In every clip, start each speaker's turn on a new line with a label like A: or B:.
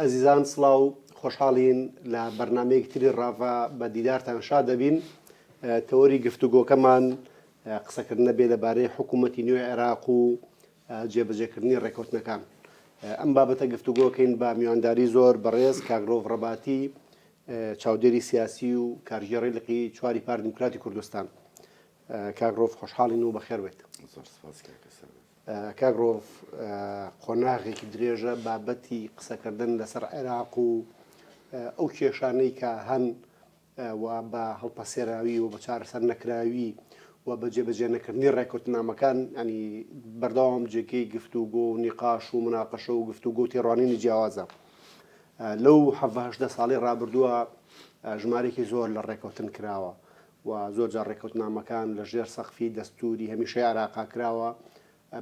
A: ئەزیزان سڵاو خۆشحاڵین لە بەرنمەیەکتری ڕاڤە بە دیدارتان شاد دەبین. تەوەری گفتوگۆکەمان قسەکردنە بێ لەبارەی حکوومەتی نوێی عێراق و جێبەجێکردنی ڕێکوتنەکان. ئەم بابەتە گفتوگۆکەین بە میوانداری زۆر بەڕێز کاگرۆڤ ڕەباتی، چاودێری سیاسی و کارژێڕی لقی چواری پار دیموکراتی کوردستان. کاگرۆڤ خۆشحاڵین و بەخێر بێت. کاگرۆڤ قۆناغێکی درێژە بابەتی قسەکردن لەسەر عێراق و ئەو کێشانەی کە هەن و بە هەڵپەسێراوی و بە چارەسەر نەکراوی و بە جێبەجێ نەکردنی ڕێکوتنامەکان ینی بەردەوام جێگەی گفتوگۆ و نیقاش و مناقەشە و گفتوگۆ و تێڕوانینی جیاوازە. لەو 18 ساڵی ڕابردووە ژمارێکی زۆر لە ڕێکوتن کراوە و زۆر جار ڕێکوتنامەکان لە ژێر سەقفی دەستوری هەمیشەی عێراقا کراوە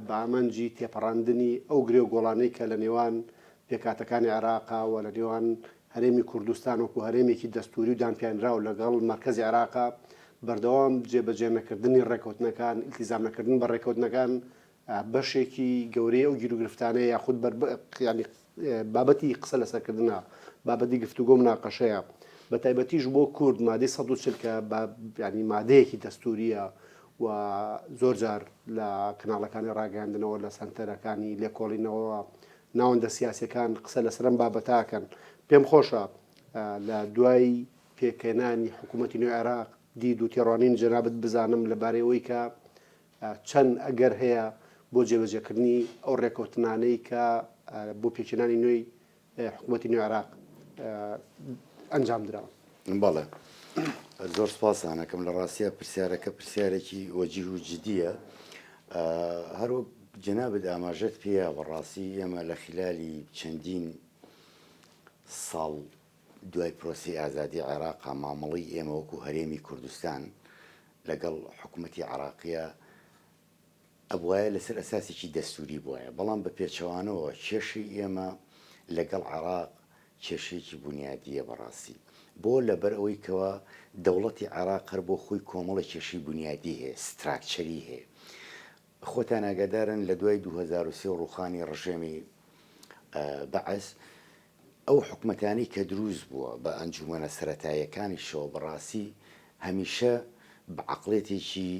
A: بە ئامەنجی تێپەڕاندنی ئەو گرێ و گۆڵانەی کە لە نێوان پێکاتەکانی عێراقا و لە نێوان هەرێمی کوردستان وەکو هەرێمێکی دەستوری و دانپیانرا و لەگەڵ مرکەزی عێراقا بەردەوام جێبەجێ نەکردنی ڕێکوتنەکان، ئیلتیزام نەکردن بە ڕێکوتنەکان بەشێکی گەورەی ئەو گیر و گرفتانەیە یاخود ینی بابەتی قسە لەسەرکردنە، بابەتی گفتوگۆ و مناقەشەیە بە تایبەتیش بۆ کورد مادەی 140 کە ینی مادەیەکی دەستوریە و زۆر جار لە کناڵەکانی ڕاگەاندنەوە لە سنتەرەکانی لێکۆڵینەوە ناوەندە سیاسەکان قسە لەسەرم بابەتاکەن. پێم خۆشە لە دوای پێکێنانی حکوومەتی نوێی عێراق دید و تێڕوانین جەنابەت بزانم لەبارەی ئەوەی کە چەند ئەگەر هەیە بۆ جێبەجێکردنی ئەو ڕێکوتنانەی کە بۆ پێکێنانی نوێی حکوومەتی نوێی عێراق ئەنجام درراوە.
B: بەڵێ زۆر سپاسانەکەم لە ڕاستیە پرسیارەکە پرسیارێکی وەجیه و جدیە. هەروەک جەنابەت ئاماژەت پێە بەڕاستی ئێمە لە خلالی چەندین ساڵ دوای پرۆسی ئازادی عێراقا مامەڵی ئێمە وەکو هەرێمی کوردستان لەگەڵ حکوومەتی عێراقیە ئەبوایە لەسەر ئەساسێکی دەستوری بووایە، بەڵام بە پێچەوانەوە کێشی ئێمە لەگەڵ عێراق کێشەیەکی بنیادیە بەڕاستی بۆ لەبەر ئەوەی کەوە دەوڵەتی عێراق هەر بۆ خۆی کۆمەڵە کێشەی بنیادی هەیە، ستراکچەری هەیە. خۆتان ئاگادارن لە دوای 2023 ڕووخانی ڕژێمی بەعەس ئەو حکومەتانی کە دروست بووە بە ئەنجومەنە سەرەتاییەکانیشەوە بەڕاستی هەمیشە بە عەقڵێتێکی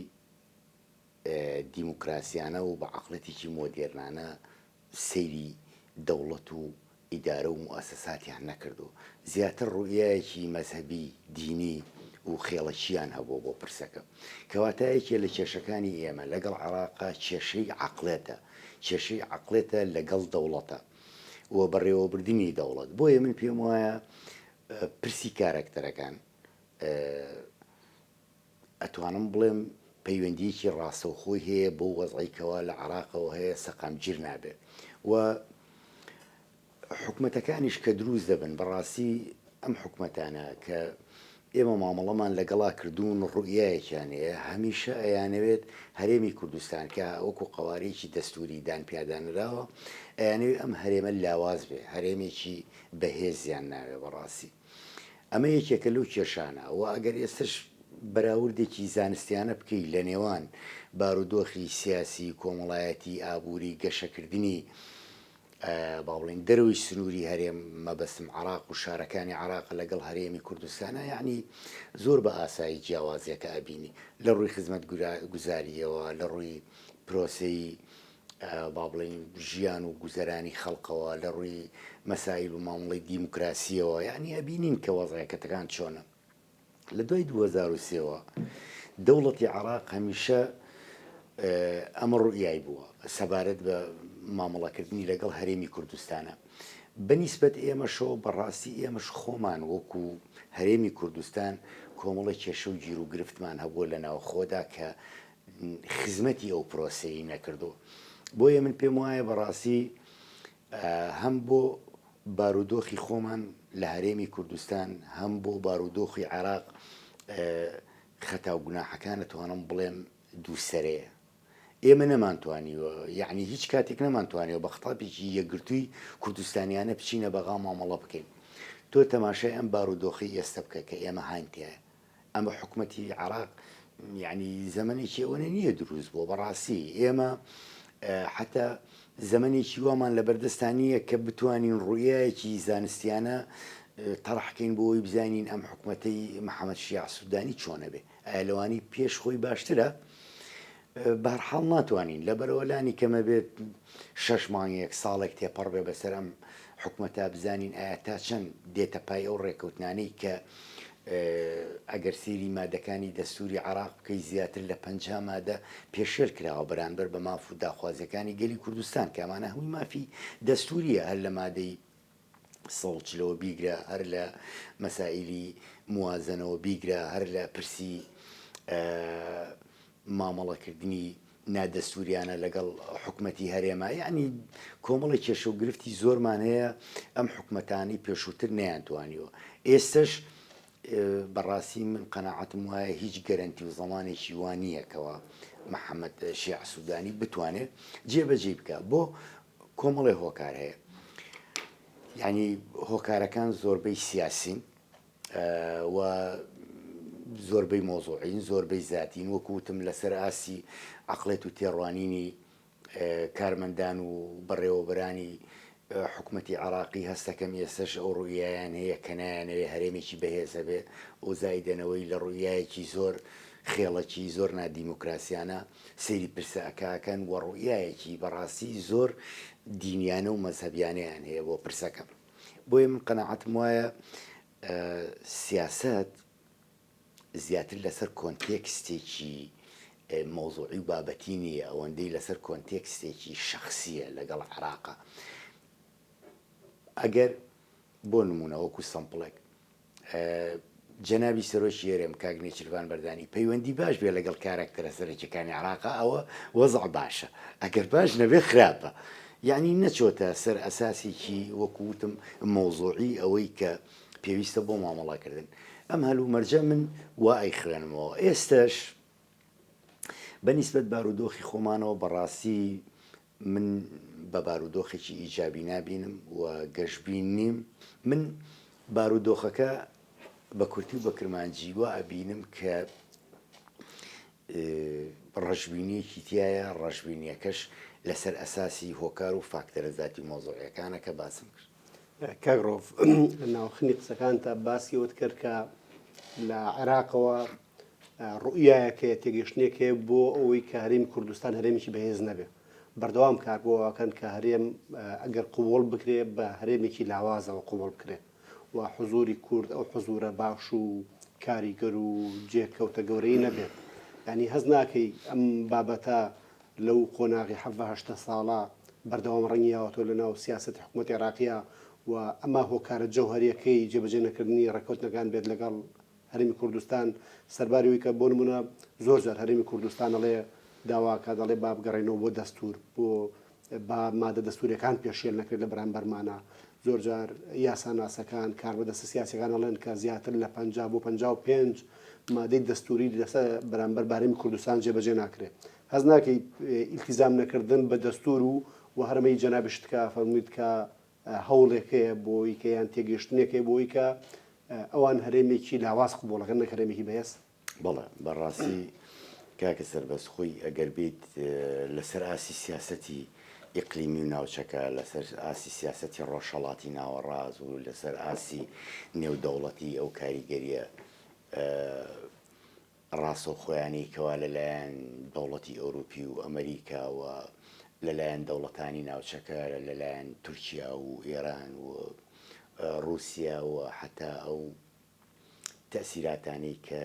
B: دیموکراسیانە و بە عەقڵێتێکی مۆدێرنانە سەیری دەوڵەت و ئیدارە و موئەسەساتیان نەکردو، زیاتر ڕوئیایەکی مەزهەبی دینی و خێڵەکییان هەبوو بۆ پرسەکە، کەواتایەکێ لە کێشەکانی ئێمە لەگەڵ عێراقا کێشەی عەقڵێتە، کێشەی عەقڵێتە لەگەڵ دەوڵەتە و بەڕێوەبردننی دەوڵەت. بۆیە من پێم وایە پرسی کارەکتەرەکان ئەتوانم بڵێم پەیوەندیەکی ڕاستەوخۆی هەیە بۆ وەزعیکەوە لە عێراقەوە هەیە سەقامگیر نابێت و حکومەتەکانیش کە دروست دەبن بەڕاستی ئەم حکومەتانە کە ئێمە مامەڵەمان لەگەڵا کردوون ڕوئیایەکیان هەیە هەمیشە ئەیانەوێت هەرێمی کوردستان کە وەکو قەوارەیەکی دەستوری دانپیادانراوە ئەیانەوێت ئەم هەرێمە لاواز بێ، هەرێمێکی بەهێزیان ناوێ بەڕاستی. ئەمە یەکێکە لەو کێشانە و ئەگەر ئێستش بەراوردێکی زانستیانە بکەیت لە نێوان بارودۆخی سیاسی کۆمەڵایەتی ئابووری گەشەکردنی باڵین دەروی سنووری هەرێم مەبەستم عێراق و شارەکانی عێراق لەگەڵ هەرێمی کوردستانە یعنی زۆر بە ئاسایی جیاوازیەکە ئەبینی لە ڕووی خزمەت گوزاریەوە، لە ڕووی پرۆسەی با بڵین ژیان و گوزەرانی خەڵقەوە، لە ڕووی مەسایل و مامەڵی دیموکراسیەوە، یعنی ئەبینین کە وەزعیەکەتەکان چۆنە. لە دوای 2023ەوە دەوڵەتی عێراق هەمیشە ئەمە ڕوئیای بووە سەبارەت بە مامەڵەکردنی لەگەڵ هەرێمی کوردستانە. بەنیسبەت ئێمەشەوە بەڕاستی ئێمەش خۆمان وەکو هەرێمی کوردستان کۆمەڵی کێشە و گیر و گرفتمان هەبووە لە ناوخۆدا کە خزمەتی ئەو پرۆسەیە نەکردو. بۆیە من پێم وایە بەڕاستی هەم بۆ بارودۆخی خۆمان لە هەرێمی کوردستان هەم بۆ بارودۆخی عێراق خەتا و گوناحەکان دەتوانم بڵێم دووسەرەیە. ئێمە نەمانتوانیوە یعنی هیچ کاتێک نەمانتوانیەوە بە خەتاپێکی یەکگرتووی کوردستانیانە بچینە بەغا مامەڵە بکەین. تۆ تەماشای ئەم بارودۆخی ئێستا بکە کە ئێمە هاینتیە ئەمە حکوومەتی عێراق یعنی زەمانێکی ئەوەنە نییە دروست بۆ بەڕاستی ئێمە حتا زەمەنێکی وامان لە بەردەستانیە کە بتوانین ڕوویایەکی زانستیانە تەڕحکەین بۆی بزانین ئەم حکوومەتەی محەممەد شیع سوودانی چۆنە بێ ئایا لەوانی پێش خۆی باشترە بەرحاڵ ناتوانین لە بەرەوەلانی کەمە بێت 6 مانگێک ساڵێک تێپەڕ بێ بەسەر ئەم حکوومەتە بزانین ئایا تا چەند دێتە پای ئەو ڕێکەوتنانەی کە ئەگەر سێری مادەکانی دەستوری عراق بکەی زیاتر لە 50 مادە پێشێل کراوە بەرامبەر بە ماف و داخوازەکانی گەلی کوردستان کە ئەمانە هەمووی مافی دەستوریە هەر لە مادەی سەڵچلەوە بیگرە هەر لە مەسائیلی موازنەوە بیگرە هەر لە پرسی مامەڵەکردنی نادەستوریانە لەگەڵ حکوومەتی هەرێما یعنی کۆمەڵی کێشە و گرفتی زۆرمان هەیە ئەم حکوومەتانی پێشووتر نەیانتوانیەوە ئێستش بەڕاستی من قەناعەتم وایە هیچ گەرنتی و زەمانێکی وانیەکەوە محەممەد شیع سوودانی بتوانێت جێبەجێ بکە بۆ کۆمەڵی هۆکار هەیە یعنی هۆکارەکان زۆربەی سیاسین و زۆربەی مۆزوعین زۆربەی زیاتین وەکوتم لەسەر ئاسی عقلێت و تێڕوانینی کارمەندان و بەڕێوەبەرانی حکوومەتی عراقی هەستەکەم ئێستش ئەو ڕوویایان هەیە کە نایانەوێ هەرێمێکی بەهێزە بێ ئۆزای دەنەوەی لە ڕوویایەکی زۆر خێڵەکی زۆر نادیموکراسیانە سەیری پرسەکەکەن وە ڕوویایەکی بەڕاستی زۆر دینیانە و مەزهەبیانیان هەیە بۆ پرسەکەم بۆیە من قەناعەتم وایە سیاست زیاتر لەسەر کۆنتێکستێکی مۆزوعی و بابەتی نییە ئەوەندەی لەسەر کۆنتێکستێکی شخصیە لەگەڵ عراقە ئەگەر بۆ نمونە وەکو سەمپڵێک جەنابی سەرۆکی هەرێم کاک نێچیروان بەردانی پەیوەندی باش بێ لەگەڵ کارکتەرە سەرەکیەکانی عراقا ئەوە وەزع باشە ئەگەر باش نەبێ خراپە یعنی نەچۆتە سەر ئەساسێکی وەکووتم مۆزوعی ئەوەی کە پێویستە بۆ مامەڵاکردن ئەم هەلوو مەرجە من وا ئەیخوێنمەوە ئێستش بەنیسبەت بارودۆخی خۆمانەوە بەڕاستی من بە بارودۆخێکی ئیجابی نابینم و گەشتبین نیم من بارودۆخەکە بە کورتی و بە کرمانجی وا ئەبینم کە ڕەشببینیەکی تایە ڕەشببینیەکەش لەسەر ئەساسی هۆکار و فاکتەرە ذاتی مۆزوعەکانە کە باسم کرد
A: کاگڕۆڤ ناوخنی قسەکانتە باسیەوەت کرد کە لە عێراقەوە ڕوئایەکە تێگەشتنێکێ بۆ ئەوەی کە هەرێمی کوردستان هەرێمێکی بەهێز نەبێ بەردەوام کار بۆەکەن کە هەرێم ئەگەر قوڵ بکرێ بە هەرێمێکی لاوازەوە قوڵ بکرێ و حزوری کورد ئەو حزورە باش و کاریگەر و جێکەوتە گەورەی نەبێت ینی هەز ناکەی ئەم بابەتە لەو قۆناغی حەڤهشتە ساڵە بەردەوام ڕەنگیاوەتۆ لە ناو سیاست حکوومەتی عێراقیە و ئەمە هۆکارە جەوهەریەکەی جێبەجێ نەکردنی ڕێکەوتنەکان بێت لەگەڵ هەرێمی کوردستان سەرباریەوەی کە بۆ نمونە زۆر جار هەرێمی کوردستان دەڵێ داواکە دەڵێ با بگەڕێنەوە بۆ دەستور بۆ با مادە دەستوریەکان پێشێل نەکرێت لە بەرامبەرمانە زۆر جار یاساناسەکان کاربەدەستە سیاسەکان ئەڵێن کە زیاتر لە 50 بۆ 55 مادەی دەستوری لەسەر بەرامبەر هەرێمی کوردستان جێبەجێ ناکرێت هەز ناکەی ئیلتیزام نەکردن بە دەستور و هەرمەی جەنابشتکە فەرموویت کە هەوڵێکەیە بۆی کە یان تێگەشتنێکی بۆی کە ئەوان هەرێمێکی لاواز قبوڵەکەن نە هەرێمێکی بەهێز
B: بەڵێ بەڕاستی کاکە سەربەست خۆی ئەگەر بیت لەسەر ئاسی سیاسەتی ئیقلیمی و ناوچەکە لەسەر ئاسی سیاسەتی ڕۆژهەڵاتی ناوەڕاز و لەسەر ئاسی نێودەوڵەتی ئەو کاریگەریە ڕاستەوخۆیانی کەوا لەلایەن دەوڵەتی ئەوروپی و ئەمریکاوە لەلایەن دەوڵەتانی ناوچەکە لەلایەن تورکیا و ئێران و رووسیا و حتا ئەو تەسیراتانی کە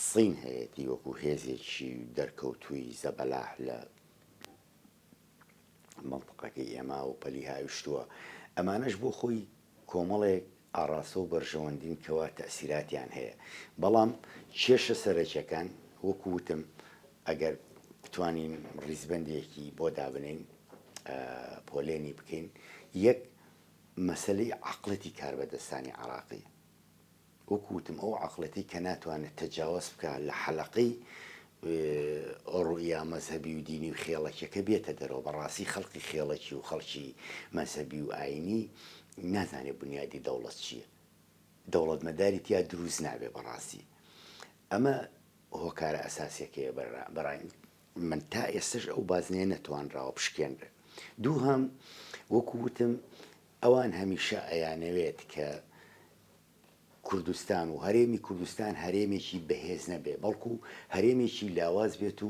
B: سین هەیەی وەکو هێزێکی دەرکەوتووی زەبەلاح لە منطقەکەی ئێمە و پەلی هاویشتووە ئەمانەش بۆ خۆی کۆمەڵێک ئاڕاستە و بەرژەوەندین کەوا تەسیراتیان هەیە بەڵام کێشە سەرەکیەکان وەکووتم ئەگەر بتوانین ڕیزبەندێکی بۆ دابنین پۆلێنی بکەین یەک مەسلەی عەقڵەتی کاربەدەستانی عێراقی وەکووتم ئەو عەقڵەتی کە ناتوانێت تەجاوز بکە لە حەلەقەی ڕوئیا مەزهەبی و دینی و خێڵەکیەکە بێتە دەرەوە بەڕاستی خەڵقی خێڵەکی و خەڵکی مەزهەبی و ئاینی نازانێت بنیادی دەوڵەت چییە دەوڵەتمەداری تیا دروست نابێ بەڕاستی ئەمە هۆکارە ئەساسیەکەیە بەڕای من تا ئێستش ئەو بازنەیە نەتوانراوە بشکێنرێ دووهەم وەکووتم ئەوان هەمیشە ئەیانەوێت کە کوردستان و هەرێمی کوردستان هەرێمێکی بەهێز نەبێ بەڵکو هەرێمێکی لاواز بێت و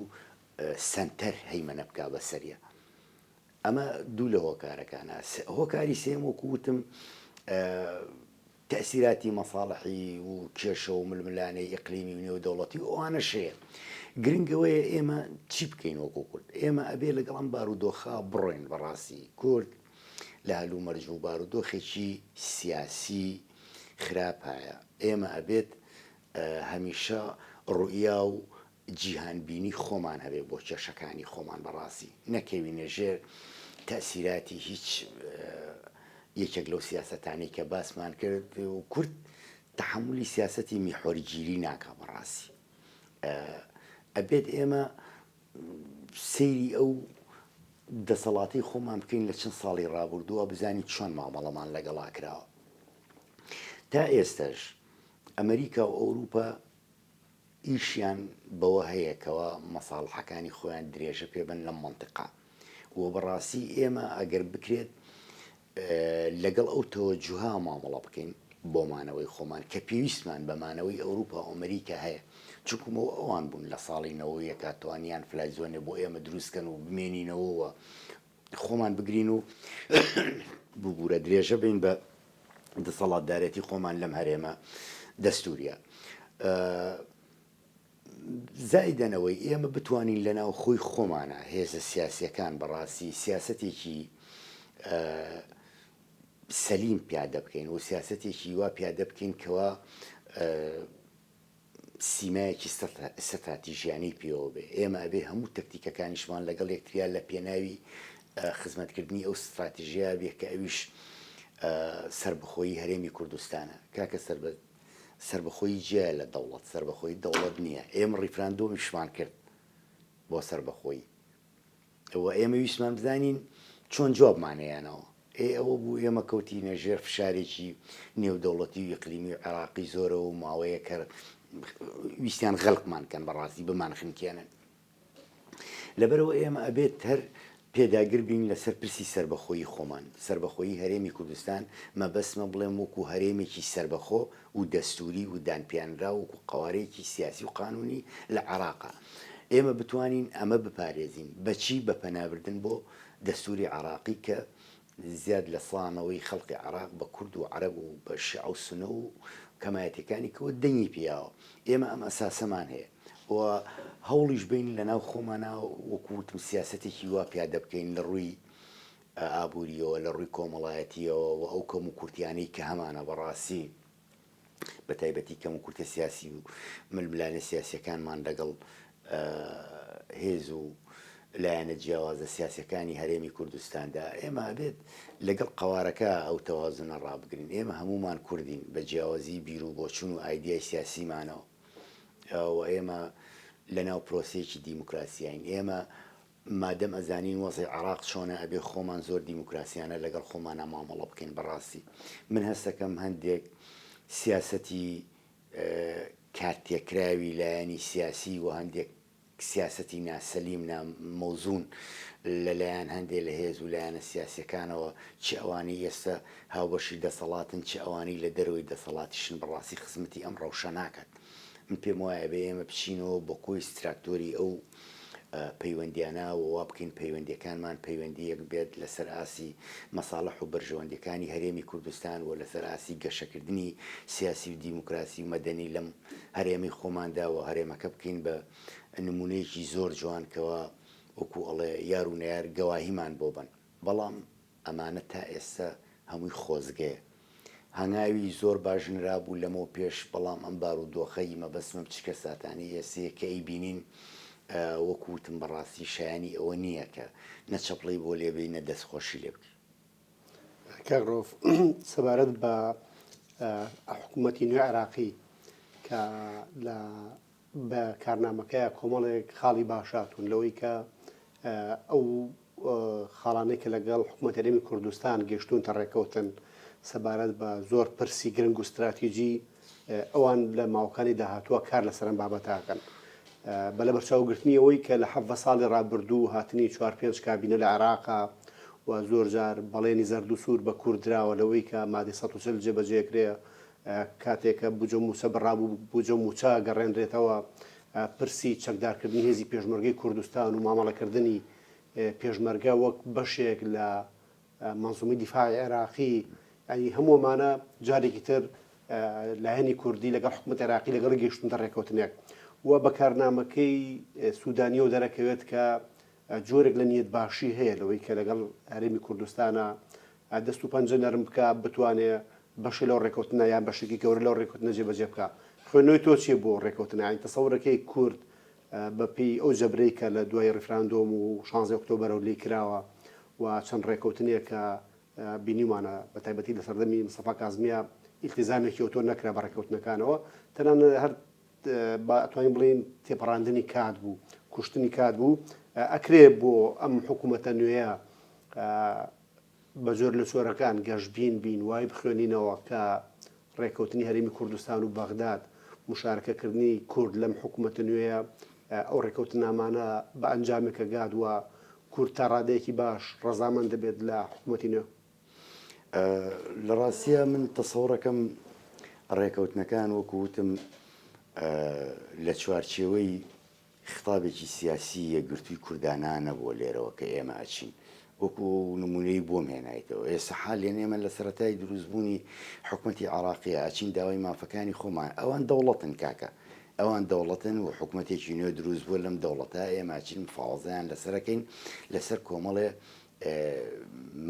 B: سنتەر هەیمەنە بکا بەسەریە. ئەمە دوو لە هۆکارەکانە. هۆکاری سێم وەکووتم تەسیراتی مەساڵحی و کێشە و ململانەی ئیقلیمی و نێودەوڵەتی ئەوانە شەیە. گرنگەوەیە ئێمە چی بکەین وەکو کورد؟ ئێمە ئەبێ لەگەڵم بارودۆخە بڕۆین. بەڕاستی کورد لە هەلومەرج و بارودۆخێکی سیاسی خراپ هەیە. ئێمە ئەبێت هەمیشە ڕوئیا و جیهانبینی خۆمان هەبێ بۆ کێشەکانی خۆمان. بەڕاستی نەکەوینە ژێر تەسیراتی هیچ یەکێک لەو سیاسەتانی کە باسمان کرد و کورد تحملی سیاسەتی میحۆریگیری ناکە. بەڕاستی ئەبێت ئێمە سەیری ئەو دەسەڵاتی خۆمان بکەین لە چەند ساڵی ڕابردووە بزانین چۆن مامەڵەمان لەگەڵا کراوە. تا ئێستاش ئەمریکا و ئەوروپا ئیشیان بەوە هەیەکەوە مەساڵحەکانی خۆیان درێژە پێبن لەم مەنتیقا و بەڕاستی ئێمە ئەگەر بکرێت لەگەڵ ئەو تەوەجوها مامەڵە بکەین بۆمانەوەی خۆمان کە پێویستمان بەمانەوەی ئەوروپا و ئەمریکا هەیە. چونکمەوە ئەوان بوون لە ساڵی 90 کاتوانیان فلایزۆنێ بۆ ئێمە دروستکەن و بمێنینەوەوە خۆمان بگرین و ببوورە درێژە بین بە دەسەڵاتدارەتی خۆمان لەم هەرێمە دەستوریە. زائیدەنەوەی ئێمە بتوانین لەناو خۆی خۆمانە هێزە سیاسیەکان بەڕاستی سیاسەتێکی سەلیم پیادە بکەین و سیاسەتێکی وا پیادە بکەین کەوا سیمایەکی استراتیژیانەی پێوە بێ. ئێمە ئەبێ هەموو تەکتیکەکانیشمان لەگەڵ یەکتریا لە پێناوی خزمەتکردنی ئەو استراتیژیا بێ کە ئەویش سربەخۆیی هەرێمی کوردستانە. کاکە سربەخۆیی جیا لە دەوڵەت، سربەخۆیی دەوڵەت نییە. ئێمە ڕیفراندۆمیشمان کرد بۆ سربەخۆیی ئەوە ئێمە ویسمان بزانین چۆن جوابمانەیانەوە. ئەوە بوو ئێمە کەوتی نەژێر فشارێکی نێودەوڵەتی و ئیقلیمی و عێراقی زۆرە و ماوەیە کە ویستیان غەڵقمان کەن بەڕاستی بمان خنکێنن. لەبەرەوە ئێمە ئەبێت هەر پێداگر بین لەسەر پرسی سربەخۆیی خۆمان. سربەخۆیی هەرێمی کوردستان مەبەستمە بڵێم وەکو هەرێمێکی سربەخۆ و دەستوری و دانپیانرا وەکو قوارەیەکی سیاسی و قانونی لە عێراقا. ئێمە بتوانین ئەمە بپارێزین بەچی بە پەنابردن بۆ دەستوری عێراقی کە زیاد لە سڵانەوەی خەڵقی عێراق بە کورد و عەرەب و بە شیع و سونە و کەمایەتەکانی کەوە دەنگی پیاوە. ئێمە ئەم ئەساسەمان هەیە و هەوڵیش بین لەناو خۆمانە وەکووتم سیاسەتێکی وا پیادە بکەین لە ڕووی ئابوووریەوە لە ڕووی کۆمەڵایەتیەوە و ئەو کەم و کورتیانەی کە هەمانە بەڕاستی بە تایبەتی کەم و کورتە سیاسی و ململانە سیاسیەکانمان لەگەڵ هێز و لایەنە جیاوازە سیاسەکانی هەرێمی کوردستاندا ئێمە ئەبێت لەگەڵ قوارەکە ئەو تەوازنە ڕابگرین. ئێمە هەمومان کوردین بە جیاوازی بیر و بۆچوون و ئایدیای سیاسیمانەوە و ئێمە لەناو پرۆسەیەکی دیموکراسیین. ئێمە مادەم ئەزانین وەزی عێراق چۆنە ئەبێ خۆمان زۆر دیموکراسیانە لەگەڵ خۆمانە مامەڵە بکەین. بەڕاستی من هەستەکەم هەندێک سیاسەتی کارتێکراوی لایەنی سیاسی و هەندێک سیاسەتی ناسەلیم نامەوزون لەلایەن هەندێک لە هێز و لایەنە سیاسیەکانەوە چ ئەوانی ئێستا هاوبەشی دەسەڵاتن چ ئەوانی لە دەروی دەسەڵاتیشن بەڕاستی خزمەتی ئەم ڕەوشە ناکات. من پێم وایە بە ئێمە بچینەوە بە کۆی ستراکتۆری ئەو پەیوەندیانە و وا بکەین پەیوەندیەکانمان پەیوەندیەک بێت لەسەر ئاسی مەساڵح و بەرژەوەندەکانی هەرێمی کوردستان و لەسەر ئاسی گەشەکردنی سیاسی و دیموکراسی و مەدەنی لەم هەرێمی خۆماندا و هەرێمەکە بکەین بە نمونەیەکی زۆر جوانکەوە وەکو ئەڵێ یار و نەیار گەواهیمان بۆ بن. بەڵام ئەمانە تا ئێستا هەمووی خۆزگەیە. هەنگاوی زۆر باشنرا بوو لەمەوە پێش بەڵام ئەم بارودۆخەی مەبەستمە بچکە ساتانی ئێسەیە کە ئەیبینین وەکوتم بەڕاستی شایانی ئەوە نییە کە نەچەپڵی بۆ لێبی نە دەستخۆشی لێ بکە.
A: کاڕۆف سەبارەت بە حکوومەتی نوێ عێراقی کە بە کارنامەکەیە کۆمەڵێک خاڵی باشاتون لەوەی کە ئەو خاڵانەی کە لەگەڵ حکوومەتی هەرێمی کوردستان گەشتوونتە ڕێکەوتن سەبارەت بە زۆر پرسی گرنگ و استراتیژی ئەوان لە ماوەکانی داهاتووە کار لەسەر ئەم بابەتاکەن. بە لە بەرچاوگرتنی ئەوەی کە لە 7 ساڵی ڕابردوو هاتنی 4-5 کابینە لە عێراقا و زۆر جار بەڵێنی زەرد و سوور بە کوردراوە لەوەی کە مادەی 140 جێبەجێکرێ کاتێکە بجە موسە بەڕابوو بجە موچە گەڕێنرێتەوە پرسی چەکدارکردنی هێزی پێشمەرگەی کوردستان و مامەڵەکردنی پێشمەرگە وەک بەشێک لە منزومی دیفاعی عێراقی ینی هەموومانە جارێکی تر لایەنی کوردی لەگەڵ حکوومەت عێراقی لەگەڵ گەیشتنە ڕێکەوتنێک وە بەکارنامەکەی سوودانی و دەرەکەوێت کە جۆرێک لە نیەت باشی هەیە لەوەی کە لەگەڵ هەرێمی کوردستانە دەست و پەنجە نەرم بکە بتوانێت بەشی لەو ڕێکەوتنە یان بەشێکی گەورە لەو ڕێکەوتنە جێبەجێ بکە خوێنەوەی تۆ چیە بۆ ڕێکەوتنە ینی تەسەورەکەی کورد بەپێی ئەو جەبرەی کە لە دوای ڕیفراندۆم و 16 ئۆکتۆبەرە و لێ کراوە و چەند ڕێکەوتنێک کە بینیمانە بە تایبەتی لە سەردەمی مستەفا کازمیە ئیلتیزامێکی ئۆتۆ نەکرا بە ڕێکەوتنەکانەوە تەنانەت هەر ئەتوانین بڵین تێپەڕاندنی کات بوو کوشتنی کات بوو ئەکرێ بۆ ئەم حکوومەتە نوێیە بە جۆر لە چۆرەکان گەشتبین بین وای بخوێنینەوە کە ڕێکەوتنی هەرێمی کوردستان و بەغداد مشارکەکردنی کورد لەم حکوومەتە نوێیە ئەو ڕێکەوتنامانە بە ئەنجامێکە گاد وە کورد تا ڕادەیەکی باش ڕەزامەند دەبێت لە حکوومەتی نوێ
B: لە ڕاستیە من تەسەوڕەکەم ڕێکەوتنەکان وەکوتم لە چوارچێوەی خطابێکی سیاسی یەکگرتووی کوردانانە بۆ لێرەوە کە ئێمە ئەچین وەکو نمونەی بۆم هێنایتەوە ئێستا حال لێن ئێمە لە سەرەتای دروستبوونی حکوومەتی عراقیە ئەچین داوای مافەکانی خۆمان ئەوان دەوڵەتن کاکە ئەوان دەوڵەتن و حکوومەتێکی نوێ دروست بووە لەم دەوڵەتە ئێمە چین مفاوەزەیان لەسەرەکەین لەسەر کۆمەڵێ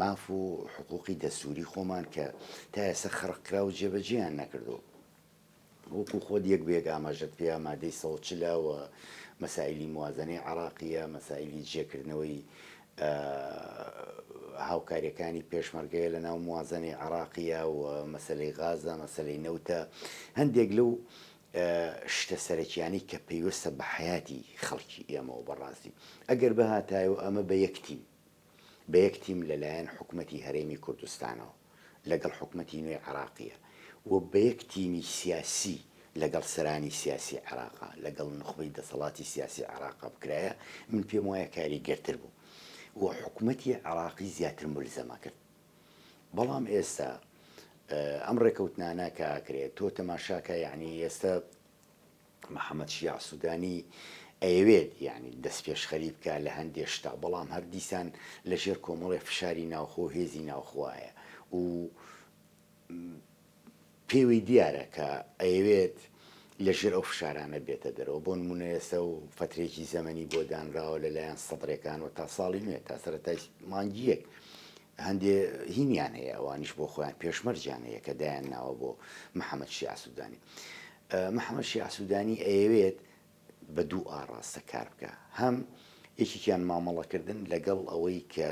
B: ماف و حقوقی دەستوری خۆمان کە تا ئێستا خەرقرا و جێبەجێیان نەکردو وەکو خۆت یەک بێک ئاماژەت پێ مادەی 140 و مەسائلی موازنەی عراقیە مەسائلی جێکردنەوەی هاوکاریەکانی پێشمەرگەیە لە ناو موازنەی عراقیە و مەسلەی غازە مەسلەی نەوتە هەندێک لەو شتە سەرەکیانی کە پێویستە بە حیاتی خەڵکی ئێمەوە بەڕاستی ئەگەر بەهاتایە ئەمە بە یەک تیم لەلایەن حکوومەتی هەرێمی کوردستانەوە لەگەڵ حکوومەتی نوێی عراقیە و بە یەک تیمی سیاسی لەگەڵ سەرانی سیاسی عراقا لەگەڵ نخبەی دەسەڵاتی سیاسی عراقا بکرایە من پێم وایە کاری گەرتر بوو و حکوومەتی عراقی زیاتر ملزەمە کرد بەڵام ئێستا ئەم ڕێکەوتنانە کە ئاکرێت تۆ تەماشاکە یعنی ئێستا محەممەد شیع سوودانی ئەیەوێت یعنی دەست پێشخەری بکە لە هەندێک شتا بەڵام هەر دیسان لە ژێر کۆمەڵی فشاری ناوخۆ هێزی ناوخوایە و پێوی دیارە کە ئەیەوێت لەژێر ئەو فشارانە بێتە دەرەوە بۆ نمونە ئێستا و فترێکی زەمەنی بۆ دانراوە لەلایەن سەدرەکان و تا ساڵی نوێ تا سەرەتای مانگیەک هەندێ هینیان هەیە ئەوانیش بۆ خۆیان پێشمەرجیان هەیە کە دایان ناوە بۆ محەممەد شیع سوودانی محەممەد شیع سوودانی ئەیەوێت بە دوو ئاڕاستە کار بکە هەم یەکێکیان مامەڵەکردن لەگەڵ ئەوەی کە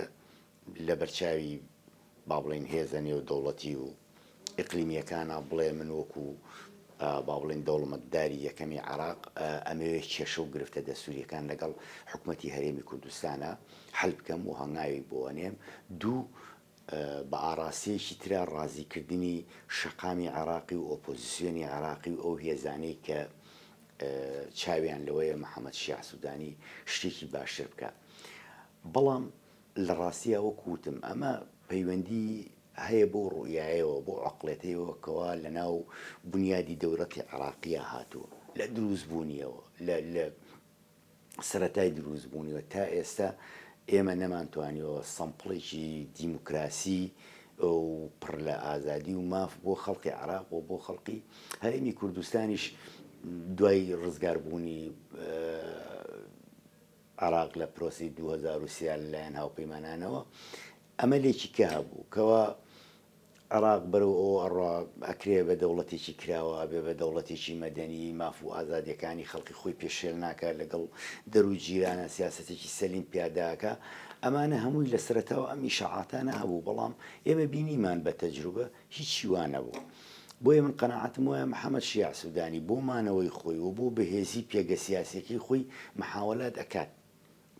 B: لە بەرچاوی با بڵێن هێزە نێو دەوڵەتی و ئیقلیمیەکانە بڵێ من وەکو با بڵێن دەوڵەمەتداری یەکەمی عراق ئەمەوێت کێشە و گرفتە دەستوریەکان لەگەڵ حکوومەتی هەرێمی کوردستانە هەڵ بکەم و هەنگاوی بۆوەنێم دوو بە ئاراستەیەکی ترا ڕازیکردنی شەقامی عراقی و ئۆپۆزیسیۆنی عراقی و ئەو هێزانەی کە چاویان لەوەیە محەممەد شیع سوودانی شتێکی باشتر بکە بەڵام لە ڕاستیە وەکوتم ئەمە پەیوەندی هەیە بۆ ڕوئایەوە بۆ عقلێتەوە کەوا لە ناو بنیادی دەوڵەتی عراقیە هاتووە لە دروستبوونیەوە لە سەرەتای دروستبوونیەوە تا ئێستا ئێمە نەمانتوانیەوە سەمپڵێکی دیموکراسی و پڕ لە ئازادی و ماف بۆ خەڵقی عراق و بۆ خەڵقی هەرێمی کوردستانیش دوای ڕزگاربوونی عراق لە پرۆسی 2023 لەلایەن هاوپەیمانانەوە ئەمە لێکی کە هەبوو کەوا عراق بەرەو ئەوە ئەڕوا ئەکرێ بە دەوڵەتێکی کراوە بێ بە دەوڵەتێکی مەدەنی ماف و ئازادیەکانی خەڵکی خۆی پێشێل ناکات لەگەڵ دەرو جیرانە سیاسەتێکی سەلیم پیاداکە ئەمانە هەمووی لە سەرەتاوە ئەم ئیشاعاتانە هەبوو بەڵام ئێمە بینیمان بە تەجروبە هیچی وانە بوو بۆیە من قەناعەتم وایە محەممەد شیع سوودانی بۆ مانەوەی خۆی و بۆ بەهێزی پێگە سیاسەکەی خۆی محاوەلات ئەکات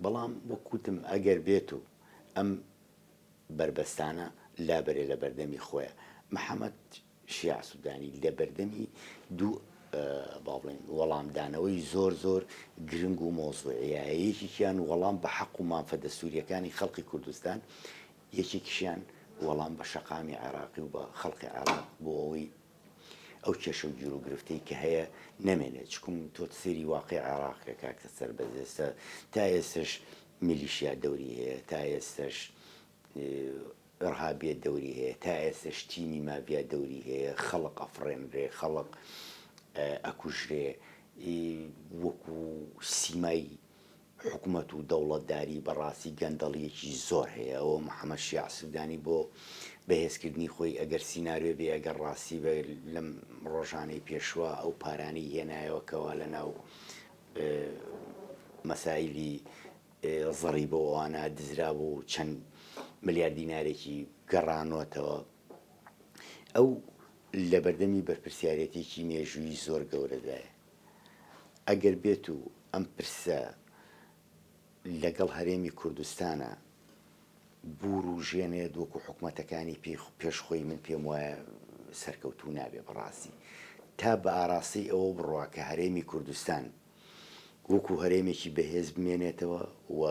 B: بەڵام وەکوتم ئەگەر بێت و ئەم بربەستانە لابەرێ لە بەردەمی خۆیە محەممەد شیع سوودانی لە بەردەمی دوو با بڵێن وەڵامدانەوەی زۆر گرنگ و مۆزوعیەیەکیان وەڵام بە حەق و مافە دەستوریەکانی خەڵقی کوردستان یەکێکیشیان وەڵام بە شەقامی عێراقی و بە خەڵقی عێراق بۆ ئەوەی ئەو کێشە و گیر و گرفتەی کە هەیە نەمێنێت چکم تۆ سێری واقعی عێراقە کاکە سەربەزێستە تا ئێستش میلیشیا دەوری هەیە تا ئێستش ئەرهابیە دەوری هەیە تا ئێستش تیمی مافیا دەوری هەیە خەڵق ئەفڕێنرێ خەڵق ئەکوژرێ وەکو سیمای حکوومەت و دەوڵەتداری بەڕاستی گەندەڵیەکی زۆر هەیە ئەوە محەممەد شیع سوودانی بۆ بەهێزکردنی خۆی ئەگەر سینناوێ بێ ئەگەر ڕاستی بە لەم ڕۆژانەی پێشوە ئەو پارانی هێنایەوەکەوە لەناو مەسایلی زەڕی بۆ ئەوانە دزرا بوو چەند ملیار دینارێکی گەڕانۆتەوە ئەو لە بەردەمی بەرپرسیارەتێکی مێژووی زۆر گەورەدایە ئەگەر بێت و ئەم پرسە لەگەڵ هەرێمی کوردستانە بور و ژێنێت وەکو حکوومەتەکانی پێشخۆی من پێم وایە سەرکەوتوو نابێ بەڕاستی تا بە ئاراسی ئەوە بڕوا کە هەرێمی کوردستان وەکو هەرێمێکی بەهێز بمێنێتەوە و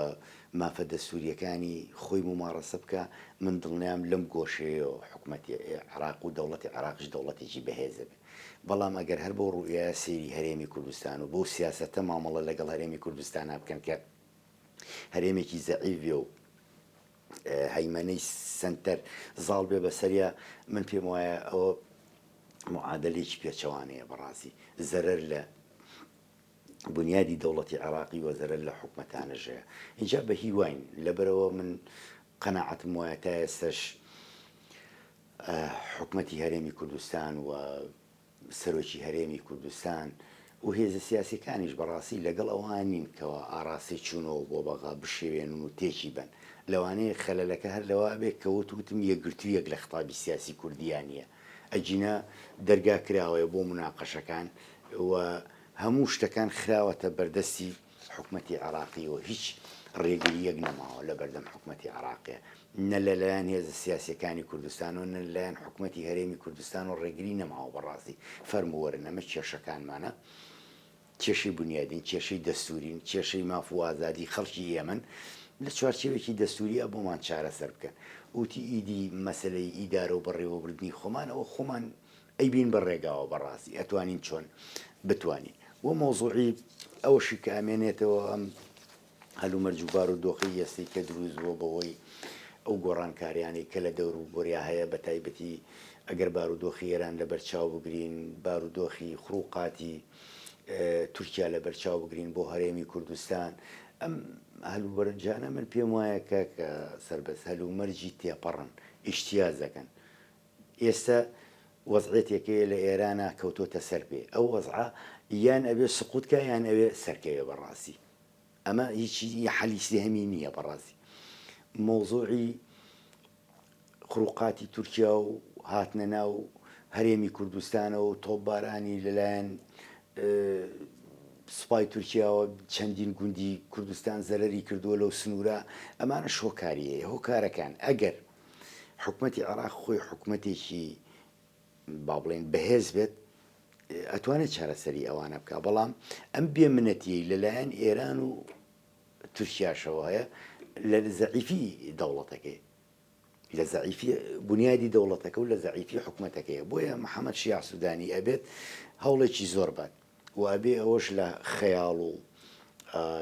B: مافە دەستوریەکانی خۆی ممارەسە بکە من دڵنیام لەم گۆشەیەوە حکوومەتی عێراق و دەوڵەتی عێراقیش دەوڵەتێکی بەهێزە بێت بەڵام ئەگەر هەر بۆ ڕوئیە سێری هەرێمی کوردستان و بۆ سیاسەتە مامەڵە لەگەڵ هەرێمی کوردستان بکەن کە هەرێمێکی زەعیڤێ و هەیمەنەی سنتەر زاڵ بێ بەسەریە من پێم وایە ئەوە معادلێکی پێچەوانەیە بەڕاستی زەرەر لە بنیادی دەوڵەتی عێراقی وە زەرەر لە حکوومەتانەژەیە اینجا بە هیواین لەبەرەوە من قەناعەتم وایە تا ئێستش حکوومەتی هەرێمی کوردستان و سەرۆکی هەرێمی کوردستان و هێزە سیاسیەکانیش بەڕاستی لەگەڵ ئەوان نین کەەوە ئاراسی چوونەوە بۆ بەغا بشێوێنن و تێکی بن لەوانەیە خەلەلەکە هەر لەوە بێت کەوتوتم یەکگرتوویەک لە خەتابی سیاسی کوردیانە ئەجینە دەرگا کراوەیە بۆ مناقەشەکان و هەموو شتەکان خراوەتە بەردەستی حکوومەتی عێراقی و هیچ ڕێگریەک نەماوە لە بەردەم حکوومەتی عێراقیە نە لەلایەن هێزە سیاسیەکانی کوردستان و نە لەلایەن حکوومەتی هەرێمی کوردستان و ڕێگری نەماوە بەڕاستی فەرمووەرن ئەمە کێشەکانمانە کێشەی بنیادین کێشەی دەستورین کێشەی ماف و ئازادی خەڵکی ئێمن لە چوارچێوێکی دەستوری ئەبوومان چارەسەر بکەن وتی ئیدی مەسلەی ئیدارە و بەڕێوەبردننی خۆمانەوە خۆمان ئەیبین بە ڕێگاوە بەڕاستی ئەتوانین چۆن بتوانین وە مۆزوعی ئەوەشی کە ئەمێنێتەوە ئەم هەلومەرج و بارودۆخی یەستی کە دروست بووە بەوەی ئەو گۆڕانکاریانی کە لە دەور و بۆریا هەیە بە تایبەتی ئەگەر بارودۆخی ئێران لە بەرچاو بگرین بارودۆخی خروقاتی تورکیا لە بەرچاو بگرین بۆ هەرێمی کوردستان ئەم هەلوبەرجانە من پێم وایە کە سەربەز هەلومەرجی تێپەڕن ئیشتیازەکەن ئێستا وەزعێتێکەیە لە ئێرانە کەوتۆتە سەر پێ ئەو وەزعە یان ئەبێ سقوتکە یان ئەوێ سەرکەوێ بەڕاستی ئەمە هیچی حەلی سێهەمی نییە بەڕاستی مۆزوعی خروقاتی تورکیا و هاتنە ناو هەرێمی کوردستانە و تۆپبارانی لەلایەن سوپای تورکیاوە چەندین گوندی کوردستان زەرەری کردووە لەو سنوورە ئەمانە شۆکاریەیە هۆکارەکان ئەگەر حکوومەتی عێراق خۆی حکوومەتێکی با بڵێن بەهێز بێت ئەتوانێت چارەسەری ئەوانە بکە بەڵام ئەم بێمنەتی لەلایەن ئێران و تورکیاشەوە هەیە لە زەعیفی دەوڵەتەکەی لە زەعیفی بنیادی دەوڵەتەکە و لە زەعیفی حکوومەتەکەیە بۆیە محەممەد شیع سوودانی ئەبێت هەوڵێکی زۆر بات و ئەبێ ئەوەش لە خەیاڵ و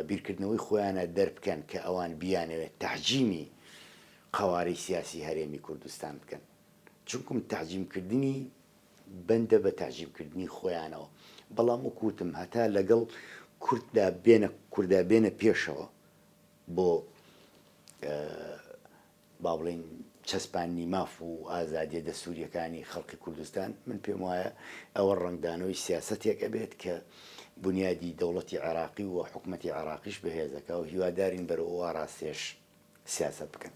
B: بیرکردنەوەی خۆیانە دەربکەن کە ئەوان بیانەوێت تەحجیمی قەوارەی سیاسی هەرێمی کوردستان بکەن چونکم تەحجیمکردنی بەندە بە تەحجیمکردنی خۆیانەوە بەڵام وەکوتم هەتا لەگەڵ کووردا بێنە پێشەوە بۆ با بڵێن چەسپانی ماف و ئازادیە دەستوریەکانی خەڵکی کوردستان من پێم وایە ئەوە ڕنگدانەوەی سیاسەتێک ئەبێت کە بنیادی دەوڵەتی عێراقی و حکوومەتی عێراقیش بەهێزەکە و هیوادارین بەرەوە ڕاستێش سیاست بکەن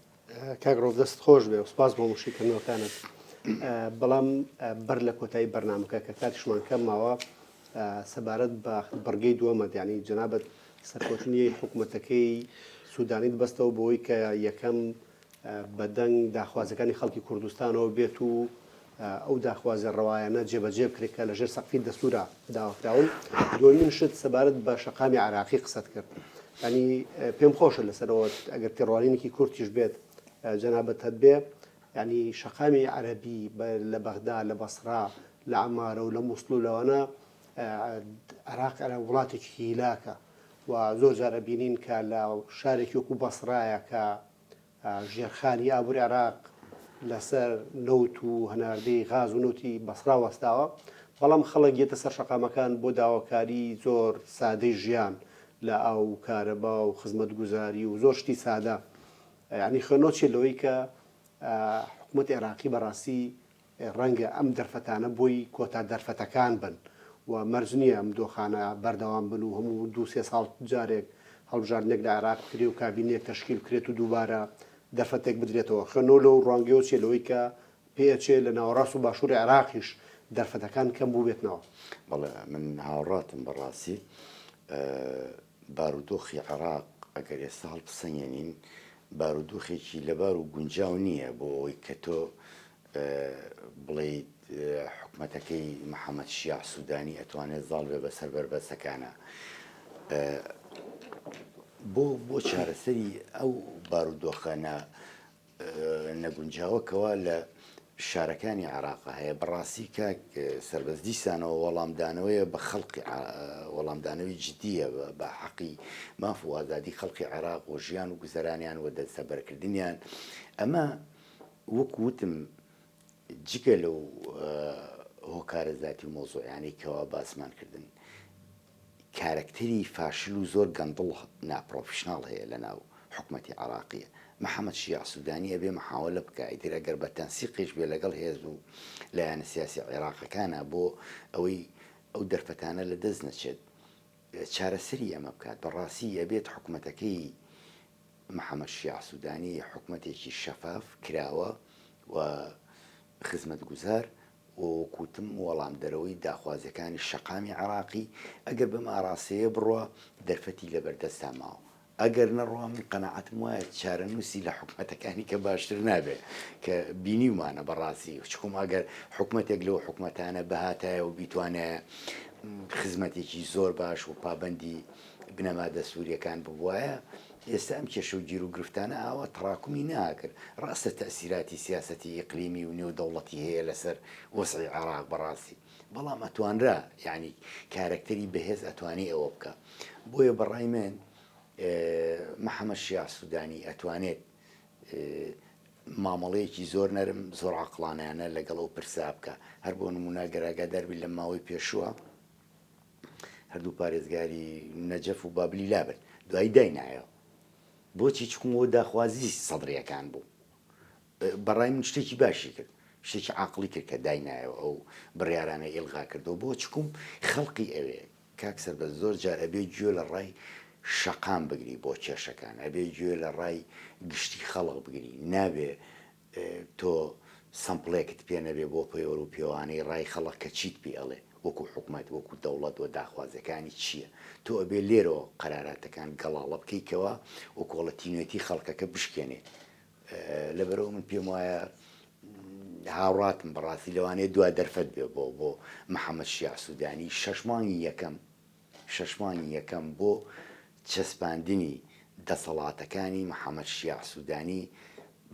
A: کاگڕۆڤ دەست خۆش بێ و سپاس بۆ مشیکردنەوەکانت بەڵام بەر لە کۆتایی بەرنامەکە کە کاتیشمان کەم ماوە سەبارەت بە بەرگەی دووەمەت یعنی جەنابەت سەرکەوتنی حکوومەتەکەی سوودانی بەستەوە بۆی کە یەکەم بەدەنگ داخوازەکانی خەڵکی کوردستانەوە بێت و ئەو داخوازە ڕەوایانە جێبەجێ بکرێت کە لەژێر سەقفی دەستورە داوەکراون دومین شت سەبارەت بە شەقامی عێراقی قسەت کرد ینی پێم خۆشە لەسەرەوە ئەگەر تێڕوانینێکی کورتیش بێت جەنابەت هەبێ ینی شەقامی عەرەبی لە بەغدا لە بەسرا لە عەمارە و لە مووسڵ و لەوانە عێراق وڵاتێکی هیلاکە و زۆر جارە بینین کە لە شارێکی وەکو بەسرایە کە ژێرخانی ئابووری عێراق لەسەر نەوت و هەناردەی غاز و نەوتی بەسرا وەستاوە بەڵام خەڵک گێتە سەر شەقامەکان بۆ داواکاری زۆر سادەی ژیان لە ئاو و کارەبا و خزمەتگوزاری و زۆر شتی سادە ینی خوێنۆچێ لەوەی کە حکوومەت عێراقی بەڕاستی ڕەنگە ئەم دەرفەتانە بۆی کۆتا دەرفەتەکان بن و مەرج نییە ئەم دۆخانە بەردەوام بن و هەموو 2-3 ساڵ جارێک هەڵبژاردنێک لە عێراق کرێ و کابینێک تەشکیل کرێت و دووبارە دەرفەتێک بدرێتەوە خوێنۆ لەو ڕوانگەیەوە چێ لەوەی کە پێچێ لە ناوەڕاست و باشووری عێراقیش دەرفەتەکان کەم بوو بێتنەوە.
B: بەڵێ من هاوڕاتم بەڕاستی بارودۆخی عێراق ئەگەر ئێستا هەڵبسەنگێنین بارودۆخێکی لەبار و گونجاو نییە بۆ ئەوی کە تۆ بڵێیت حکومەتەکەی محەممەد شیاع سوودانی ئەتوانێت زاڵ بێ بەسەر بربەسەکانە بۆ چارەسەری ئەو بارودۆخانە نەگونجاوەکەوە لە شارەکانی عێراقا هەیە بەڕاستی کاک سەربەز دیسانەوە وەڵامدانەوەیە بە خەڵقی وەڵامدانەوەی جددیە بە حەقی ماف و ئازادی خەڵقی عێراق و ژیان و گوزەرانیان و دەستەبەرکردنیان ئەمە وەکوتم جگە لەو هۆکارە ذاتی و مۆزوعیانەی کەوا باسمان کردن کارکتەری فاشل و زۆر گەندڵ ناپرۆفشناڵ هەیە لە ناو حکوومەتی عێراقیە محەممەد شیاع سوودانی ئەبێ محاولە بکە ئیتر ئەگەر بە تەنسیقیش بێ لەگەڵ هێز و لایەنە سیاسی عێراقەکانە بۆ ئەوەی ئەو دەرفەتانە لە دەست نەچێت چارەسەری ئەمە بکات بەڕاستی ئەبێت حکوومەتەکەی محەممەد شیاع سوودانی حکوومەتێکی شەفاف کراوە و خزمەت گوزار وەکوتم وەڵام دەرەوەی داخوازەکانی شەقامی عێراقی ئەگەر بەم ئاراستەیە بڕوە دەرفەتی لەبەردەستا ماوە ئەگەر نەڕوا من قەنەعەتم وایە چارەنووسی لە حکوومەتەکانی کە باشتر نابێ کە بینیومانە بەڕاستی چکۆم ئەگەر حکوومەتێک لەو حکوومەتانە بەهاتایە و بیتوانێت خزمەتێکی زۆر باش و پابەندی بنەما دەستوریەکان ببوایە ئێستا ئەم کێشە و گیر و گرفتانە ئاوا تەڕاکمی ناکرد ڕاستە تەسیراتی سیاسەتی ئیقلیمی و نێودەوڵەتی هەیە لەسەر وەسعی عێراق بەڕاستی بەڵام ئەتوانرا یعنی کارکتەری بەهێز ئەتوانی ئەوە بکە بۆیە بەڕای من محەممەد شیاع سوودانی ئەتوانێت مامەڵەیەکی زۆر نەرم زۆر عەقڵانیانە لەگەڵ ئەو پرسا بکە هەر بۆ نمونە گەراگا دەربی لە ماوەی پێشووە هەردوو پارێزگاری نەجەف و بابلی لابن دوایی داینایەوە بۆچی چکومەوە داخوازی سەدرریەکان بوو بەڕای من شتێکی باشی کرد شتێکی عاقلی کرد کە داینایەوە ئەو بڕیارانە ئێڵغا کردەوە بۆ چکوم خەڵقی ئەوێ کاک سەربەز زۆر جار ئەبێ گوێ لە ڕای شەقام بگری بۆ کێشەکان ئەبێ گوێ لە ڕای گشتی خەڵق بگری نابێ تۆ سەمپڵێکت پێ نەبێ بۆ پەیوەڕ و پێوانەی ڕای خەڵق کە چیت پێ ئەڵێ وەکو حکوومەت وەکو دەوڵەت و داخوازەکانی چییە تۆ ئەبێ لێرەوە قەراراتەکان گەڵاڵە بکەیتەوە و کۆڵەتینوێتی خەڵکەکە بشکێنێ لەبەرەوە من پێم وایە هاوڕاتم بەڕاستی لەوانەیە دوا دەرفەت بێ بۆ محەممەد شیاع سوودانی شەشمانی یەکەم بۆ چەسپاندنی دەسەڵاتەکانی محەممەد شیاع سوودانی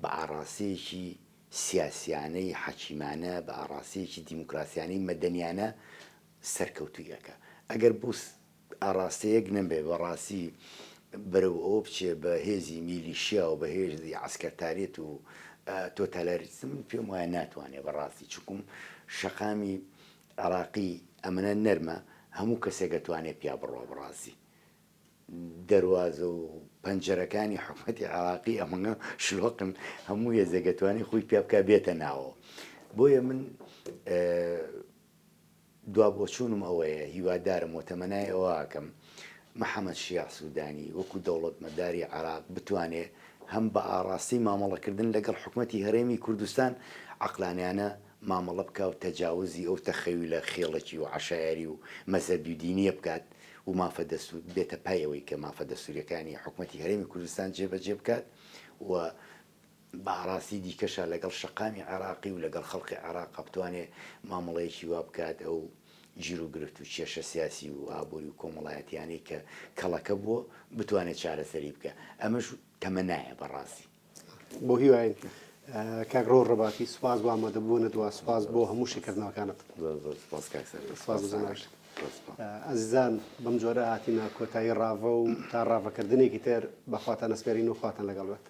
B: بە ئاڕاستەیەکی سیاسیانەی حەکیمانە بە ئاڕاستەیەکی دیموکراسیانەی مەدەنیانە سەرکەوتوویەکە ئەگەر بوو ئاڕاستەیەک نەبێ بەڕاستی بەرەو ئەوە بچێ بە هێزی میلیشیا و بە هێزی عسکەرتارێت و تۆتالەریزم پێم وایە ناتوانێت بەڕاستی چکوم شەقامی عێراقی ئەمەنە نەرمە هەموو کەسێک دەتوانێت پیا بڕۆ بڕاستی دەواازە و پەنجەرەکانی حکوومەتی عێراقی ئەمەە شلۆقن هەموو هێزەگەتوانی خۆی پیا بکە بێتە ناوە بۆیە من دوا بۆچوونم ئەوەیە هیوادارم و تەمەنای ئەوەکەم محەممەد شیاع سوودانی وەکو دەوڵەتمەداری عێراق بتوانێت هەم بە ئاڕاستی مامەڵەکردن لەگەڵ حکوومەتی هەرێمی کوردستان عەقلانیانە مامەڵە بکە و تەجاوزی ئەو تەخەوی لە خێڵێکی و عەشایری و مەزەبی و دینیە بکات و مافە دەستور بێتە پایەوەی کە مافە دەستوریەکانی حکوومەتی هەرێمی کوردستان جێبەجێ بکات و بە ئاڕاستی دیکەشە لەگەڵ شەقامی عێراقی و لەگەڵ خەڵقی عێراق بتوانێت مامەڵەیەکی وا بکات ئەو گیر و گرفت و کێشە سیاسی و ئابووری و کۆمەڵایەتیانەی کە کەڵەکە بووە بتوانێت چارەسەری بکە ئەمەش تەمەنایە بەڕاستی
A: بۆ هیواین کاگڕۆ ڕەباتی سوپاس بۆ ئامادەبوونت سوپاس بۆ هەموو شێکردنەوەکانت
B: سپاس کاک سەرور.
A: سپاس بزناش.
B: سپاس.
A: ئەزیزان بەم جۆرە هاتیمە کۆتایی ڕاوە و تا ڕاوەکردنێکی تر بەخواتان ئەسپێرین و خواتان لەگەڵ بێت.